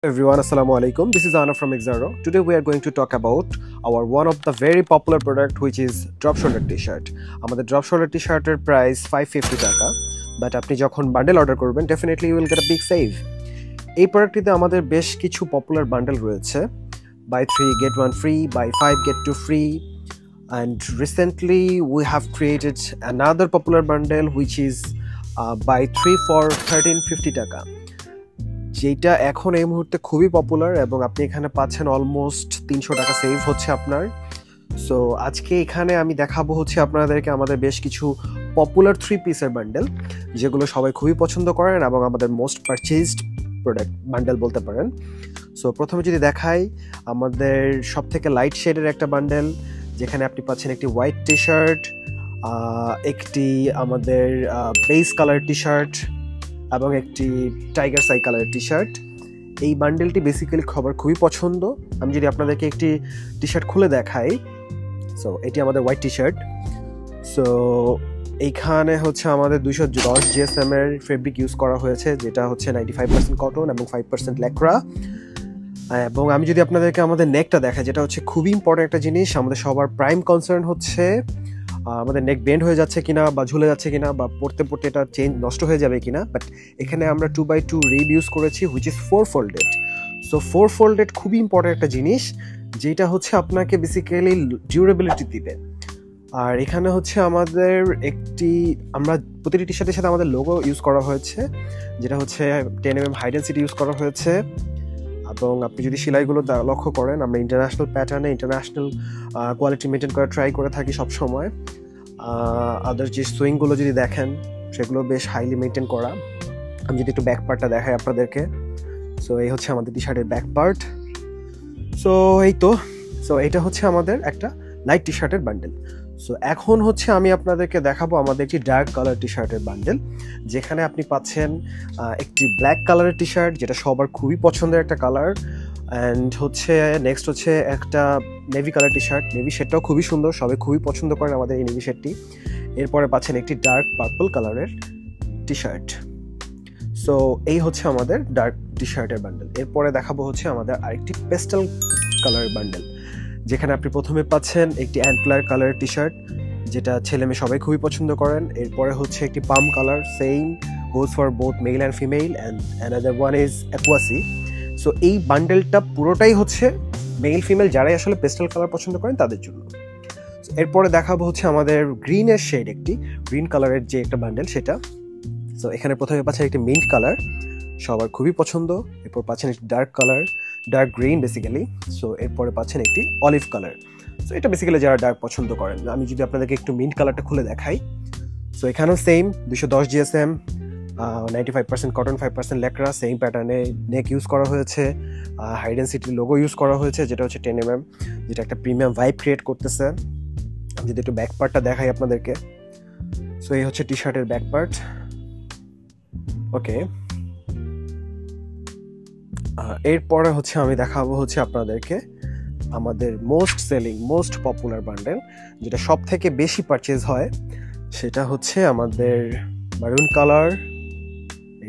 Everyone, assalamu alaikum. This is Anna from Exaro. Today we are going to talk about our one of the very popular product, which is drop shoulder t-shirt. আমাদের drop shoulder t-shirt এর price 550 টাকা, but আপনি যখন bundle order করবেন definitely you will get a big save. এই প্রোডাক্টটিতে আমাদের বেশ কিছু পপুলার বান্ডেল রয়েছে, buy 3 get 1 free, buy 5 get 2 free, and recently we have created another popular bundle which is buy 3 for 1350 টাকা, যেটা এখন এই মুহূর্তে খুবই পপুলার এবং আপনি এখানে পাচ্ছেন অলমোস্ট 300 টাকা সেভ হচ্ছে আপনার। সো আজকে এখানে আমি দেখাবো হচ্ছে আপনাদেরকে আমাদের বেশ কিছু পপুলার 3 পিসের বান্ডেল, যেগুলো সবাই খুবই পছন্দ করেন এবং আমাদের মোস্ট পারচেজড প্রোডাক্ট বান্ডেল বলতে পারেন। সো প্রথমে যদি দেখাই, আমাদের সব থেকে লাইট শেডের একটা বান্ডেল, যেখানে আপনি পাচ্ছেন একটি হোয়াইট টি শার্ট, একটি আমাদের বেস কালার টি শার্ট এবং একটি টাইগার সাই কালারের টি শার্ট। এই বান্ডেলটি বেসিক্যালি সবার খুবই পছন্দ। আমি যদি আপনাদেরকে একটি টি শার্ট খুলে দেখাই, সো এটি আমাদের হোয়াইট টি শার্ট। সো এইখানে হচ্ছে আমাদের 210 GSM এর ফেব্রিক ইউজ করা হয়েছে, যেটা হচ্ছে 95% কটন এবং 5% ল্যাক্রা। এবং আমি যদি আপনাদেরকে আমাদের নেকটা দেখাই, যেটা হচ্ছে খুবই ইম্পর্টেন্ট একটা জিনিস, আমাদের সবার প্রাইম কনসার্ন হচ্ছে আমাদের নেক বেন্ড হয়ে যাচ্ছে কিনা বা ঝুলে যাচ্ছে কিনা বা পড়তে পড়তে এটা নষ্ট হয়ে যাবে কিনা। বাট এখানে আমরা 2x2 রিব ইউজ করেছি, which is 4 folded। So 4 folded খুবই ইম্পর্টেন্ট একটা জিনিস, যেটা হচ্ছে আপনাকে বেসিক্যালি ডিউরেবিলিটি দিবে। আর এখানে হচ্ছে আমাদের আমরা প্রতিটি টি শার্টের সাথে আমাদের লোগো ইউজ করা হয়েছে, যেটা হচ্ছে 10mm হাই ডেনসিটি ইউজ করা হয়েছে। এবং আপনি যদি সেলাইগুলো লক্ষ্য করেন, আমরা ইন্টারন্যাশনাল প্যাটার্নে ইন্টারন্যাশনাল কোয়ালিটি মেনটেন করা ট্রাই করে থাকি সবসময়। আদার যে সুইংগুলো যদি দেখেন, সেগুলো বেশ হাইলি মেনটেন করা। আমি যদি একটু ব্যাক পার্টটা দেখাই আপনাদেরকে, সো এই হচ্ছে আমাদের টি শার্টের ব্যাক পার্ট। সো এটা হচ্ছে আমাদের একটা লাইট টি শার্টের বান্ডেল। সো এখন হচ্ছে আমি আপনাদেরকে দেখাবো আমাদের একটি ডার্ক কালার টি শার্টের বান্ডেল, যেখানে আপনি পাচ্ছেন একটি ব্ল্যাক কালারের টি শার্ট, যেটা সবার খুবই পছন্দের একটা কালার। অ্যান্ড নেক্সট হচ্ছে একটা navy colour T shirt. Navy শেডটাও খুবই সুন্দর, সবাই খুবই পছন্দ করেন আমাদের এই নেভি শেডটি। এরপরে পাচ্ছেন একটি ডার্ক পার্পল কালারের টি শার্ট। সো এই হচ্ছে আমাদের ডার্ক টি শার্টের বান্ডেল। এরপরে দেখাবো হচ্ছে আমাদের আরেকটি পেস্টেল কালারের বান্ডেল, যেখানে আপনি প্রথমে পাচ্ছেন একটি অ্যান্টলার কালারের টি শার্ট, যেটা ছেলে মেয়ে সবাই খুবই পছন্দ করেন। এরপরে হচ্ছে একটি palm colour, same goes for both male and female, and another one is অ্যাকুয়াসি। সো এই বান্ডেলটা পুরোটাই হচ্ছে মেল ফিমেল যারাই আসলে পেস্টেল কালার পছন্দ করেন তাদের জন্য। এরপরে দেখাবো হচ্ছে আমাদের গ্রিনের শেড, একটি গ্রিন কালারের যে একটা বান্ডেল সেটা। সো এখানে প্রথমে পাচ্ছেন একটি মিন্ট কালার, সবার খুবই পছন্দ। এরপর পাচ্ছেন একটি dark colour, dark green basically. So এরপরে পাচ্ছেন একটি অলিভ কালার। সো এটা বেসিক্যালি যারা ডার্ক পছন্দ করেন। আমি যদি আপনাদেরকে একটু মিন্ট কালারটা খুলে দেখাই, সো এখানেও সেম 210 GSM, 95% কটন 5% ল্যাক্রা, সেম প্যাটার্নে নেক ইউজ করা হয়েছে, হাই ডেনসিটি লোগো ইউজ করা হয়েছে, যেটা হচ্ছে 10mm, যেটা একটা প্রিমিয়াম ভাইব ক্রিয়েট করতেছে। আমি যদি একটু ব্যাক পার্টটা দেখাই আপনাদেরকে, সো এই হচ্ছে টি শার্টের ব্যাক পার্ট। ওকে, এরপরে হচ্ছে আমি দেখাবো হচ্ছে আপনাদেরকে আমাদের most selling most popular bundle, যেটা সব থেকে বেশি পারচেজ হয়, সেটা হচ্ছে আমাদের মারুন কালার।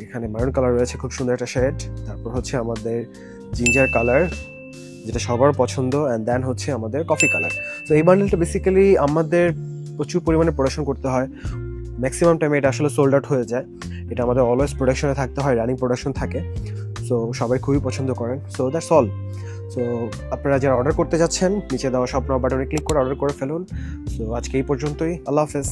এখানে মারুন কালার রয়েছে, খুব সুন্দর একটা শেড। তারপর হচ্ছে আমাদের জিঞ্জার কালার, যেটা সবার পছন্দ, অ্যান্ড দেন হচ্ছে আমাদের কফি কালার। তো এই বান্ডেলটা বেসিক্যালি আমাদের প্রচুর পরিমাণে প্রোডাকশন করতে হয়, ম্যাক্সিমাম টাইমে এটা আসলে সোল্ড আউট হয়ে যায়। এটা আমাদের অলওয়েজ প্রোডাকশনে থাকতে হয়, রানিং প্রোডাকশন থাকে। সো সবাই খুবই পছন্দ করেন। So that's all. সো আপনারা যারা অর্ডার করতে যাচ্ছেন, নিচে দেওয়া সব বাটনে ক্লিক করে অর্ডার করে ফেলুন। সো আজকে এই পর্যন্তই। আল্লাহ হাফেজ।